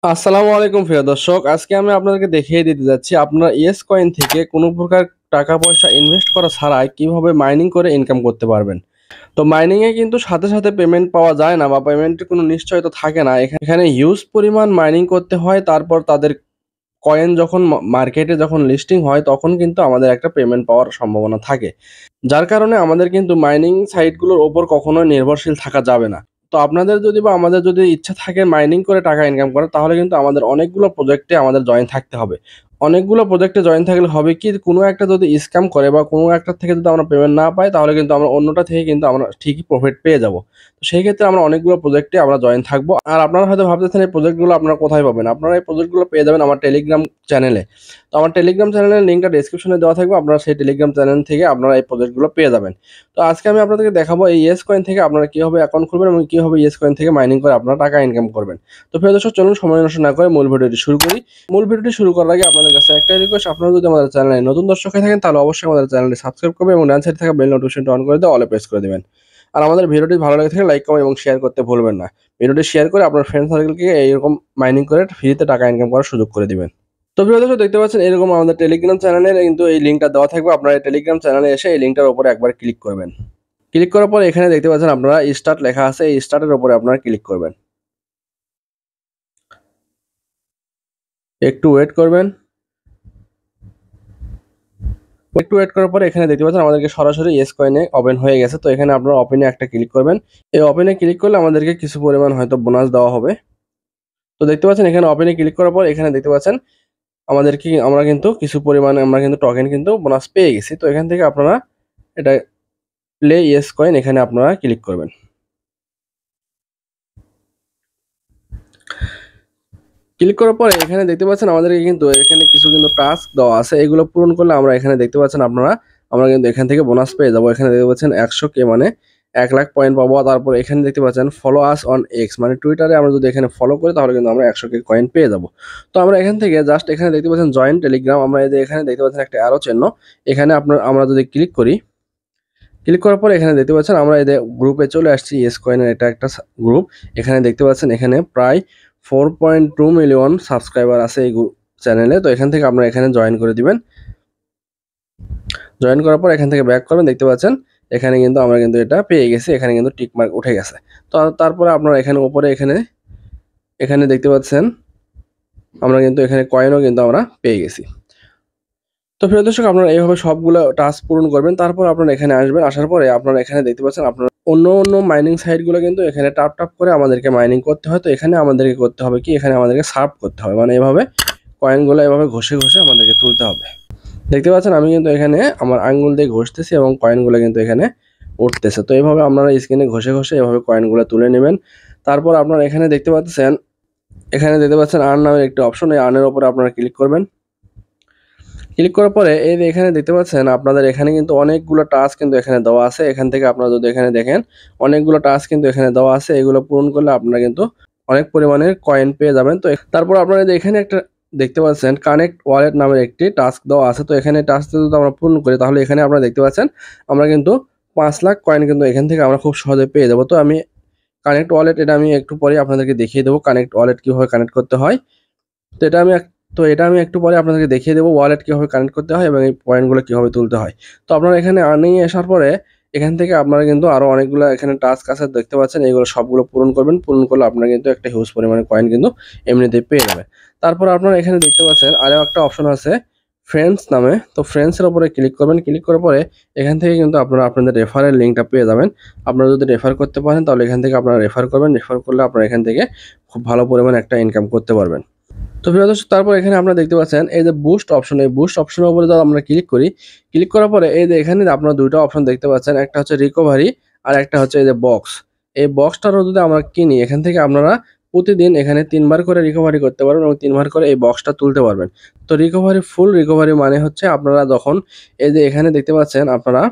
আসসালামু আলাইকুম প্রিয় দর্শক, আজকে আমি আপনাদেরকে দেখিয়ে দিতে যাচ্ছি আপনারা ইয়েস কয়েন থেকে কোনো প্রকার টাকা পয়সা ইনভেস্ট করা ছাড়াই কিভাবে মাইনিং করে ইনকাম করতে পারবেন। তো মাইনিং এ কিন্তু সাথে সাথে পেমেন্ট পাওয়া যায় না বা পেমেন্টের কোনো নিশ্চয়তা থাকে না। এখানে হিউজ পরিমাণ মাইনিং করতে হয়, তারপর তাদের কয়েন যখন মার্কেটে যখন লিস্টিং হয় তখন কিন্তু আমাদের একটা পেমেন্ট পাওয়ার সম্ভাবনা থাকে। যার কারণে আমাদের কিন্তু মাইনিং সাইটগুলোর ওপর কখনোই নির্ভরশীল থাকা যাবে না। তো আপনাদের যদি বা আমাদের যদি ইচ্ছা থাকে মাইনিং করে টাকা ইনকাম করার, তাহলে কিন্তু আমাদের অনেকগুলো প্রজেক্টে আমাদের জয়েন থাকতে হবে। অনেকগুলো প্রজেক্টে জয়েন থাকলে হবে কি, কোনো একটা যদি স্ক্যাম করে বা কোনো একটা থেকে যদি আমরা পেমেন্ট না পাই, তাহলে কিন্তু আমরা অন্যটা থেকে কিন্তু আমরা ঠিকই প্রফিট পেয়ে যাব। তো সেই ক্ষেত্রে আমরা অনেকগুলো প্রজেক্টে আমরা জয়েন থাকবো। আর আপনারা হয়তো ভাবতেছেন এই প্রজেক্টগুলো আপনারা কোথায় পাবেন। আপনারা এই প্রজেক্টগুলো পেয়ে যাবেন আমার টেলিগ্রাম চ্যানেলে। তো আমার টেলিগ্রাম চ্যানেলের লিঙ্কটা ডেসক্রিপশনে দেওয়া থাকবে, আপনারা সেই টেলিগ্রাম চ্যানেল থেকে আপনারা এই প্রজেক্টগুলো পেয়ে যাবেন। তো আজকে আমি আপনাদেরকে দেখাবো এই ইয়েস কয়েন থেকে আপনারা কীভাবে অ্যাকাউন্ট খুলবেন এবং কীভাবে ইয়েস কয়েন থেকে মাইনিং করে আপনারা টাকা ইনকাম করবেন। তো প্রিয় দর্শক, চলুন সময় নষ্ট না করে মূল ভিডিওটি শুরু করি। মূল ভিডিওটি শুরু করার আগে আপনাদের কাছে একটাই রিকোয়েস্ট, আপনারা যদি আমাদের চ্যানেলে নতুন দর্শক হয়ে থাকেন তাহলে অবশ্যই আমাদের চ্যানেলটি সাবস্ক্রাইব করবেন এবং ডান সাইডে থাকা বেল নোটিফিকেশনটা অন করে দিয়ে অলে প্রেস করে দেবেন। আর আমাদের ভিডিওটি ভালো লাগে থাকলে লাইক কমেন্ট এবং শেয়ার করতে ভুলবেন না। ভিডিওটি শেয়ার করে আপনার ফ্রেন্ড সার্কেলকে এইরকম মাইনিং করে ফ্রিতে টাকা ইনকাম করার সুযোগ করে দিবেন। তো প্রিয় দর্শক, দেখতে পাচ্ছেন এরকম আমাদের টেলিগ্রাম চ্যানেলের কিন্তু এই লিঙ্কটা দেওয়া থাকবে। আপনারা এই টেলিগ্রাম চ্যানেলে এসে এই লিঙ্কটার উপরে একবার ক্লিক করবেন। ক্লিক করার পর এখানে দেখতে পাচ্ছেন আপনারা স্টার্ট লেখা আছে, এই স্টার্টের উপরে আপনারা ক্লিক করবেন। একটু ওয়েট করবেন। একটু ওয়েট করার পরে এখানে দেখতে পাচ্ছেন আমাদেরকে সরাসরি ইয়েস কয়েনে ওপেন হয়ে গেছে। তো এখানে আপনারা ওপেনে একটা ক্লিক করবেন। এই ওপেনে ক্লিক করলে আমাদেরকে কিছু পরিমাণ হয়তো বোনাস দেওয়া হবে। তো দেখতে পাচ্ছেন এখানে ওপেনে ক্লিক করার পর এখানে দেখতে পাচ্ছেন আমরা কিন্তু কিছু পরিমাণে আমরা কিন্তু টোকেন কিন্তু বোনাস পেয়ে গেছি। তো এখান থেকে আপনারা এটা প্লে ইয়েস কয়েন এখানে আপনারা ক্লিক করবেন। ক্লিক করার পরে এখানে দেখতে পাচ্ছেন আমাদেরকে কিন্তু এখানে কিছু কিন্তু টাস্ক দেওয়া আছে, এগুলো পূরণ করলে আমরা এখানে দেখতে পাচ্ছেন আমরা কিন্তু এখান থেকে বোনাস পেয়ে যাবো। এখানে দেখতে পাচ্ছেন 100K মানে 1 লাখ পয়েন্ট পাবো। তারপর এখানে দেখতে পাচ্ছেন ফলো আস অন এক্স মানে টুইটারে আমরা যদি এখানে ফলো করি তাহলে কিন্তু আমরা 100K কয়েন পেয়ে যাবো। তো আমরা এখান থেকে জাস্ট এখানে দেখতে পাচ্ছেন জয়েন টেলিগ্রাম, আমরা এখানে দেখতে পাচ্ছেন একটা অ্যারো চিহ্ন, এখানে আমরা যদি ক্লিক করি, ক্লিক করার পর এখানে দেখতে পাচ্ছেন আমরা এদের গ্রুপে চলে আসছি। ইয়েস কয়েনের এটা একটা গ্রুপ। এখানে দেখতে পাচ্ছেন এখানে প্রায় 4.2 মিলিয়ন সাবস্ক্রাইবার আছে এই চ্যানেলে। তো এখান থেকে আপনারা এখানে জয়েন করে দিবেন। জয়েন করার পর এখান থেকে ব্যাক করবেন, দেখতে পাচ্ছেন এখানে কিন্তু আমরা কিন্তু এটা পেয়ে গেছি, এখানে কিন্তু টিক মার্ক উঠে গেছে। তো তারপরে আপনারা এখানে উপরে এখানে দেখতে পাচ্ছেন আমরা কিন্তু এখানে কয়েনও কিন্তু আমরা পেয়ে গেছি। তো প্রিয় দর্শক, আপনারা এইভাবে সবগুলো টাস্ক পূরণ করবেন। তারপর আপনারা এখানে আসবেন, আসার পরে আপনারা এখানে দেখতে পাচ্ছেন আপনারা অন্য মাইনিং সাইটগুলো কিন্তু এখানে টাপ করে আমাদেরকে মাইনিং করতে হয়। তো এখানে আমাদেরকে করতে হবে কি, এখানে আমাদেরকে সার্ভ করতে হবে, মানে এভাবে কয়েনগুলো এভাবে ঘষে আমাদেরকে তুলতে হবে। দেখতে পাচ্ছেন আমি কিন্তু এখানে আমার আঙ্গুল দিয়ে ঘষতেছি এবং কয়েনগুলো কিন্তু এখানে উঠতেছে। তো এইভাবে আপনারা স্ক্রিনে ঘষে এভাবে কয়েনগুলো তুলে নেবেন। তারপর আপনারা এখানে দেখতে পাচ্ছেন আর্ন নামের একটি অপশন, এই আর্নের উপরে আপনারা ক্লিক করবেন। ক্লিক করার পরে এই যে এখানে দেখতে পাচ্ছেন আপনাদের এখানে কিন্তু অনেকগুলো টাস্ক কিন্তু এখানে দেওয়া আছে। এখান থেকে আপনারা যদি এখানে দেখেন অনেকগুলো টাস্ক কিন্তু এখানে দেওয়া আছে, এগুলো পূরণ করলে আপনারা কিন্তু অনেক পরিমাণে কয়েন পেয়ে যাবেন। তো তারপর আপনারা যে এখানে একটা দেখতে পাচ্ছেন কানেক্ট ওয়ালেট নামের একটি টাস্ক দেওয়া আছে। তো এখানে টাস্কটা যদি আমরা পূরণ করি তাহলে এখানে আপনারা দেখতে পাচ্ছেন আমরা কিন্তু 5 লাখ কয়েন কিন্তু এখান থেকে আমরা খুব সহজে পেয়ে যাবো। তো আমি কানেক্ট ওয়ালেট এটা আমি একটু পরে আপনাদেরকে দেখিয়ে দেবো কানেক্ট ওয়ালেট কীভাবে কানেক্ট করতে হয়। তো এটা আমি একটু পরে আপনাদেরকে দেখিয়ে দেবো ওয়ালেট কীভাবে কানেক্ট করতে হয় এবং এই পয়েন্টগুলো কীভাবে তুলতে হয়। তো আপনারা এখানে আর্নিং এ আসার পরে এখান থেকে আপনারা কিন্তু আরও অনেকগুলো এখানে টাস্ক আছে দেখতে পাচ্ছেন, এইগুলো সবগুলো পূরণ করবেন। পূরণ করলে আপনারা কিন্তু একটা হিউজ পরিমাণে কয়েন কিন্তু এমনিতেই পেয়ে যাবেন। তারপর আপনারা এখানে দেখতে পাচ্ছেন আরও একটা অপশন আছে ফ্রেন্ডস নামে। তো ফ্রেন্ডসের উপরে ক্লিক করবেন। ক্লিক করার পরে এখান থেকে কিন্তু আপনারা আপনাদের রেফারের লিঙ্কটা পেয়ে যাবেন। আপনারা যদি রেফার করতে পারেন তাহলে এখান থেকে আপনারা রেফার করবেন। রেফার করলে আপনারা এখান থেকে খুব ভালো পরিমাণে একটা ইনকাম করতে পারবেন। তো প্রিয় দর্শক, তারপর এখানে আপনারা দেখতে পাচ্ছেন এই যে বুস্ট অপশন, এই বুস্ট অপশনের উপরে যদি আমরা ক্লিক করি, ক্লিক করার পরে এই যে এখানে আপনারা দুইটা অপশন দেখতে পাচ্ছেন, একটা হচ্ছে রিকভারি আর একটা হচ্ছে এই যে বক্স। এই বক্সটারও যদি আমরা কিনি এখান থেকে আপনারা প্রতিদিন এখানে 3 বার করে রিকভারি করতে পারবেন এবং 3 বার করে এই বক্সটা তুলতে পারবেন। তো ফুল রিকভারি মানে হচ্ছে আপনারা যখন এই যে এখানে দেখতে পাচ্ছেন আপনারা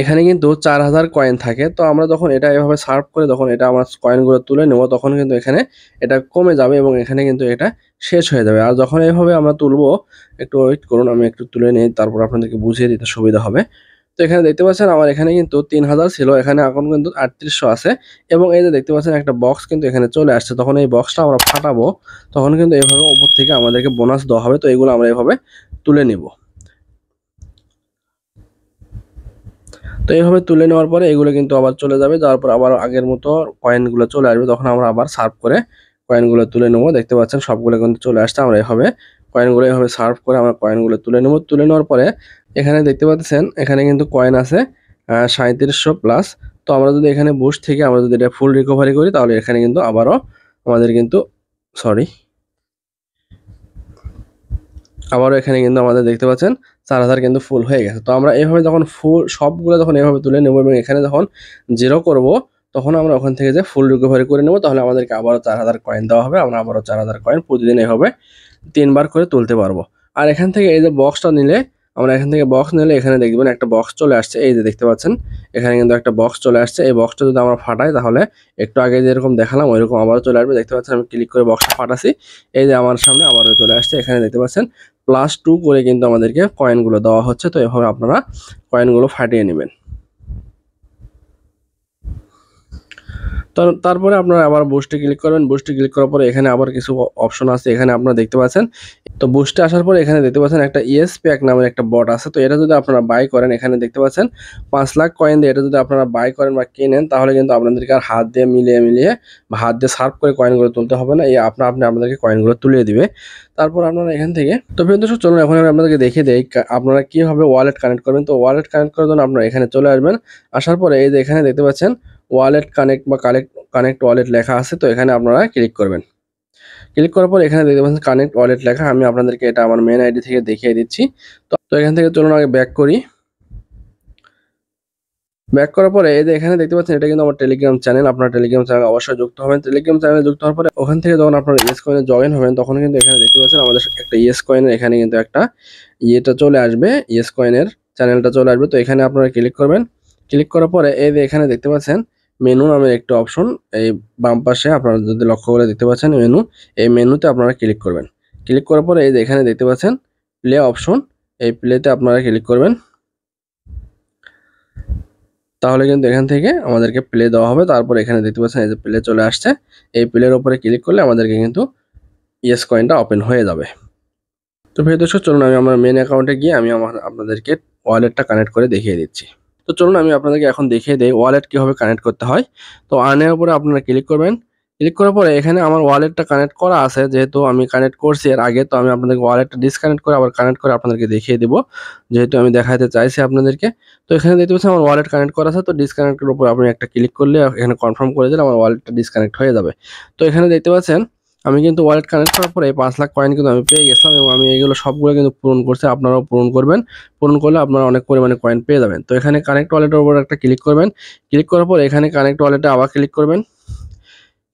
এখানে কিন্তু 4000 কয়েন থাকে। তো আমরা যখন এটা এভাবে সার্ভ করে যখন এটা আমার কয়েনগুলো তুলে নেব তখন কিন্তু এখানে এটা কমে যাবে এবং এখানে কিন্তু এটা শেষ হয়ে যাবে। আর যখন এভাবে আমরা তুলবো, একটু ওয়েট করুন আমি একটু তুলে নিই, তারপর আপনাদেরকে বুঝিয়ে দিতে সুবিধা হবে। তো এখানে দেখতে পাচ্ছেন আমার এখানে কিন্তু 3000 ছিল, এখানে এখন কিন্তু 3800 আছে এবং এই যে দেখতে পাচ্ছেন একটা বক্স কিন্তু এখানে চলে আসছে। তখন এই বক্সটা আমরা ফাটাবো, তখন কিন্তু এভাবে উপর থেকে আমাদেরকে বোনাস দেওয়া হবে। তো এগুলো আমরা এভাবে তুলে নিব। তো এইভাবে তুলে নেওয়ার পরে এগুলো কিন্তু আবার চলে যাবে, যাওয়ার পর আবার আগের মতো কয়েনগুলো চলে আসবে, তখন আমরা আবার সার্ভ করে কয়েনগুলো তুলে নেবো। দেখতে পাচ্ছেন সবগুলো কিন্তু চলে আসছে। আমরা এভাবে কয়েনগুলো এভাবে সার্ভ করে আমরা কয়েনগুলো তুলে নেবো। তুলে নেওয়ার পরে এখানে দেখতে পাচ্ছেন এখানে কিন্তু কয়েন আছে 3700 প্লাস। তো আমরা যদি এখানে বুস্ট থেকে আমরা যদি এটা ফুল রিকভারি করি, তাহলে এখানে কিন্তু আবারও আমাদের কিন্তু আবারও এখানে কিন্তু আমাদের দেখতে পাচ্ছেন 4000 কিন্তু ফুল হয়ে গেছে। তো আমরা এইভাবে যখন ফুল সবগুলো যখন এভাবে তুলে নেব এবং এখানে যখন 0 করব, তখন আমরা ওখান থেকে যে ফুল রিকভারি করে নেব, তাহলে আমাদেরকে আবারও 4000 কয়েন দেওয়া হবে। আমরা আবারও 4000 কয়েন প্রতিদিন এভাবে 3 বার করে তুলতে পারবো। আর এখান থেকে এই যে বক্সটা নিলে, আমরা এখান থেকে বক্স নিলে এখানে দেখবেন একটা বক্স চলে আসছে। এই যে দেখতে পাচ্ছেন এখানে কিন্তু একটা বক্স চলে আসছে। এই বক্সটা যদি আমরা ফাটাই, তাহলে একটু আগে যেরকম দেখালাম ওইরকম আবারও চলে আসবে। দেখতে পাচ্ছেন আমি ক্লিক করে বক্সটা ফাটাছি, এই যে আমার সামনে আবারও চলে আসছে। এখানে দেখতে পাচ্ছেন +2 করে কিন্তু আমাদেরকে কয়েনগুলো দেওয়া হচ্ছে। তো এভাবে আপনারা কয়েনগুলো ফাটিয়ে নেবেন। তো তারপরে আপনারা আবার বুস্টে ক্লিক করবেন। বুস্টে ক্লিক করার পরে এখানে আবার কিছু অপশন আছে, এখানে আপনারা দেখতে পাচ্ছেন। তো বুস্টে আসার পরে এখানে দেখতে পাচ্ছেন একটা ইএস প্যাক নামের একটা বট আছে। তো এটা যদি আপনারা বাই করেন, এখানে দেখতে পাচ্ছেন 5 লাখ কয়েন দিয়ে এটা যদি আপনারা বাই করেন বা কেনেন, তাহলে কিন্তু আপনাদেরকে আর হাত দিয়ে মিলিয়ে বা হাত দিয়ে সার্ভ করে কয়েনগুলো তুলতে হবে না। এই আপনি আপনাদেরকে কয়েনগুলো তুলিয়ে দিবে। তারপর আপনারা এখান থেকে, তো প্রিয় দর্শক চলুন এখন আমি আপনাদেরকে দেখিয়ে দেই আপনারা কিভাবে ওয়ালেট কানেক্ট করবেন। তো ওয়ালেট কানেক্ট করার জন্য আপনারা এখানে চলে আসবেন। আসার পরে এই যে এখানে দেখতে পাচ্ছেন ওয়ালেট কানেক্ট বা কানেক্ট ওয়ালেট লেখা আছে। তো এখানে আপনারা ক্লিক করবেন। ক্লিক করার পর এখানে দেখতে পাচ্ছেন কানেক্ট ওয়ালেট লেখা। আমি আপনাদেরকে এটা আমার মেন আইডি থেকে দেখিয়ে দিচ্ছি। তো এখান থেকে চলুন আগে ব্যাক করি। ব্যাক করার পরে এই যে এখানে দেখতে পাচ্ছেন এটা কিন্তু আমার টেলিগ্রাম চ্যানেল। আপনার টেলিগ্রাম চ্যানেল অবশ্যই যুক্ত হবেন। টেলিগ্রাম চ্যানেলে যুক্ত হওয়ার পরে ওখান থেকে যখন আপনারা ইয়েস কয়েনে জয়েন হবেন, তখন কিন্তু এখানে দেখতে পাচ্ছেন আমাদের একটা ইয়েস কয়েনের এখানে কিন্তু একটা ইয়েটা চলে আসবে, ইয়েস কয়েনের চ্যানেলটা চলে আসবে। তো এখানে আপনারা ক্লিক করবেন। ক্লিক করার পরে এই যে এখানে দেখতে পাচ্ছেন মেনু নামের একটা অপশন, এই বাম পাশে আপনারা যদি লক্ষ্য করে দেখতে পাচ্ছেন মেনু, এই মেনুতে আপনারা ক্লিক করবেন। ক্লিক করার পরে এই যে এখানে দেখতে পাচ্ছেন প্লে অপশন, এই প্লেতে আপনারা ক্লিক করবেন। তাহলে কিন্তু এখান থেকে আমাদেরকে প্লে দেওয়া হবে। তারপর এখানে দেখতে পাচ্ছেন এই যে প্লে চলে আসছে। এই প্লের উপরে ক্লিক করলে আমাদেরকে কিন্তু ইয়েস কয়েনটা ওপেন হয়ে যাবে। তো প্রিয় দর্শক চলুন আমি আমার মেন অ্যাকাউন্টে গিয়ে আমি আপনাদেরকে ওয়ালেটটা কানেক্ট করে দেখিয়ে দিচ্ছি। তো চলুন আমি আপনাদেরকে এখন দেখিয়ে দেই ওয়ালেট কিভাবে কানেক্ট করতে হয়। তো আর্নের উপরে আপনারা ক্লিক করবেন। ক্লিক করার পরে এখানে আমার ওয়ালেটটা কানেক্ট করা আছে, যেহেতু আমি কানেক্ট করছি এর আগে, তো আমি আপনাদেরকে ওয়ালেটটা ডিসকানেক্ট করে আবার কানেক্ট করে আপনাদেরকে দেখিয়ে দেবো, যেহেতু আমি দেখাতে চাইছি আপনাদেরকে। তো এখানে দেখতে পাচ্ছেন আমার ওয়ালেট কানেক্ট করা আছে। তো ডিসকানেক্টের উপর আপনি একটা ক্লিক করলে এখানে কনফার্ম করে দিলে আমার ওয়ালেটটা ডিসকানেক্ট হয়ে যাবে। তো এখানে দেখতে পাচ্ছেন আমি কিন্তু ওয়ালেট কানেক্ট করার পরে 5 লাখ কয়েন কিন্তু আমি পেয়ে গেছিলাম এবং আমি এগুলো সবগুলো কিন্তু পূরণ করছি। আপনারাও পূরণ করবেন। পূরণ করলে আপনারা অনেক পরিমাণে কয়েন পেয়ে যাবেন। তো এখানে কানেক্ট ওয়ালেটের উপর একটা ক্লিক করবেন। ক্লিক করার পর এখানে কানেক্ট ওয়ালেটে আবার ক্লিক করবেন।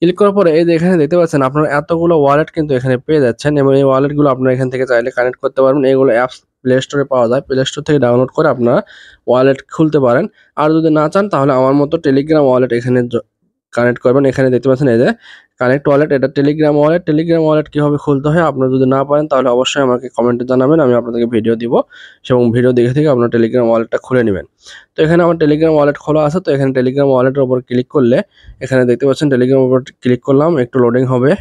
ক্লিক করার পরে এই যে এখানে দেখতে পাচ্ছেন আপনারা এতগুলো ওয়ালেট কিন্তু এখানে পেয়ে যাচ্ছেন এবং এই ওয়ালেটগুলো আপনারা এখান থেকে চাইলে কানেক্ট করতে পারবেন। এগুলো অ্যাপস প্লে স্টোরে পাওয়া যায়। প্লে স্টোর থেকে ডাউনলোড করে আপনারা ওয়ালেট খুলতে পারেন। আর যদি না চান, তাহলে আমার মতো টেলিগ্রাম ওয়ালেট এখানে কানেক্ট করবেন। এখানে দেখতে পাচ্ছেন এই যে কানেক্ট ওয়ালেট, এটা টেলিগ্রাম ওয়ালেট। টেলিগ্রাম ওয়ালেট কিভাবে খুলতে হয় আপনারা যদি না পারেন, তাহলে অবশ্যই আমাকে কমেন্টে জানাবেন, আমি আপনাদেরকে ভিডিও দিব এবং ভিডিও দেখে থেকে আপনারা টেলিগ্রাম ওয়ালেটটা খুলে নেবেন। তো এখানে আমার টেলিগ্রাম ওয়ালেট খোলা আছে। তো এখানে টেলিগ্রাম ওয়ালেটের উপর ক্লিক করলে এখানে দেখতে পাচ্ছেন টেলিগ্রামের উপর ক্লিক করলাম, একটু লোডিং হবে।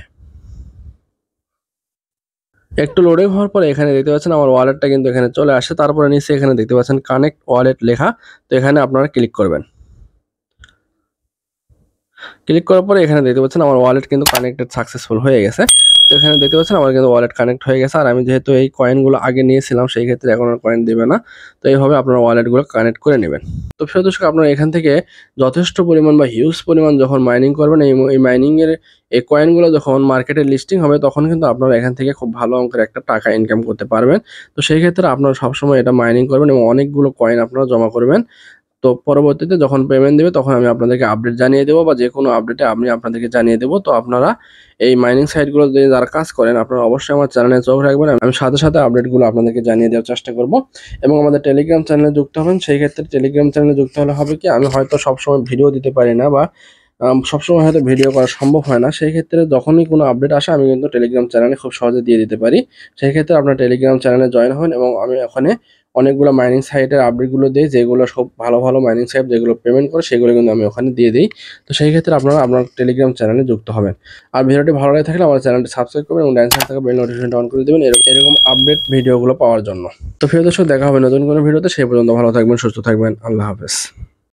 একটু লোডিং হওয়ার পরে এখানে দেখতে পাচ্ছেন আমার ওয়ালেটটা কিন্তু এখানে চলে আসে। তারপরে নিচে এখানে দেখতে পাচ্ছেন কানেক্ট ওয়ালেট লেখা। তো এখানে আপনারা ক্লিক করবেন। ক্লিক করার পরে এখানে দেখতে পাচ্ছেন আমার ওয়ালেট কিন্তু কানেক্টেড সাকসেসফুল হয়ে গেছে। তো এখানে দেখতে পাচ্ছেন আমার কিন্তু ওয়ালেট কানেক্ট হয়ে গেছে। আর আমি যেহেতু এই কয়েনগুলো আগে নিয়েছিলাম, সেই ক্ষেত্রে এখন আর কয়েন দেবে না। তো এইভাবে আপনারা ওয়ালেটগুলো কানেক্ট করে নেবেন। তো প্রিয় দর্শক আপনারা এখান থেকে যথেষ্ট পরিমাণ বা হিউজ পরিমাণ যখন মাইনিং করবেন, এই মাইনিংয়ের এই কয়েনগুলো যখন মার্কেটে লিস্টিং হবে, তখন কিন্তু আপনারা এখান থেকে খুব ভালো অঙ্কের একটা টাকা ইনকাম করতে পারবেন। তো সেই ক্ষেত্রে আপনারা সবসময় এটা মাইনিং করবেন এবং অনেকগুলো কয়েন আপনারা জমা করবেন। তো পরবর্তীতে যখন পেমেন্ট দেবে, তখন আমি আপনাদেরকে আপডেট জানিয়ে দেবো বা যে কোনো আপডেটে আমি আপনাদেরকে জানিয়ে দেবো। তো আপনারা এই মাইনিং সাইটগুলো দিয়ে যারা কাজ করেন, আপনারা অবশ্যই আমার চ্যানেলে চোখ রাখবেন। আমি সাথে সাথে আপডেটগুলো আপনাদেরকে জানিয়ে দেওয়ার চেষ্টা করব এবং আমাদের টেলিগ্রাম চ্যানেলে যুক্ত হবেন। সেই ক্ষেত্রে টেলিগ্রাম চ্যানেলে যুক্ত হলে হবে কি, আমি হয়তো সবসময় ভিডিও দিতে পারি না বা সবসময় হয়তো ভিডিও করা সম্ভব হয় না। সেই ক্ষেত্রে যখনই কোনো আপডেট আসে, আমি কিন্তু টেলিগ্রাম চ্যানেলে খুব সহজে দিয়ে দিতে পারি। সেই ক্ষেত্রে আপনার টেলিগ্রাম চ্যানেলে জয়েন হন এবং আমি ওখানে অনেকগুলো মাইনিং সাইটের আপডেটগুলো দেই, যেগুলো সব ভালো ভালো মাইনিং সাইট যেগুলো পেমেন্ট করে সেগুলো কিন্তু আমি ওখানে দিয়ে দিই। তো সেই ক্ষেত্রে আপনারা আপনার টেলিগ্রাম চ্যানেলে যুক্ত হবেন। আর ভিডিওটি ভালো লাগে থাকলে আমার চ্যানেলটি সাবস্ক্রাইব করবেন এবং ডান সাইড থেকে বেল নোটিফিকেশনটা অন করে দেবেন এরকম আপডেট ভিডিওগুলো পাওয়ার জন্য। তো প্রিয় দর্শক, দেখা হবে নতুন কোনো ভিডিওতে। সেই পর্যন্ত ভালো থাকবেন, সুস্থ থাকবেন। আল্লাহ হাফেজ।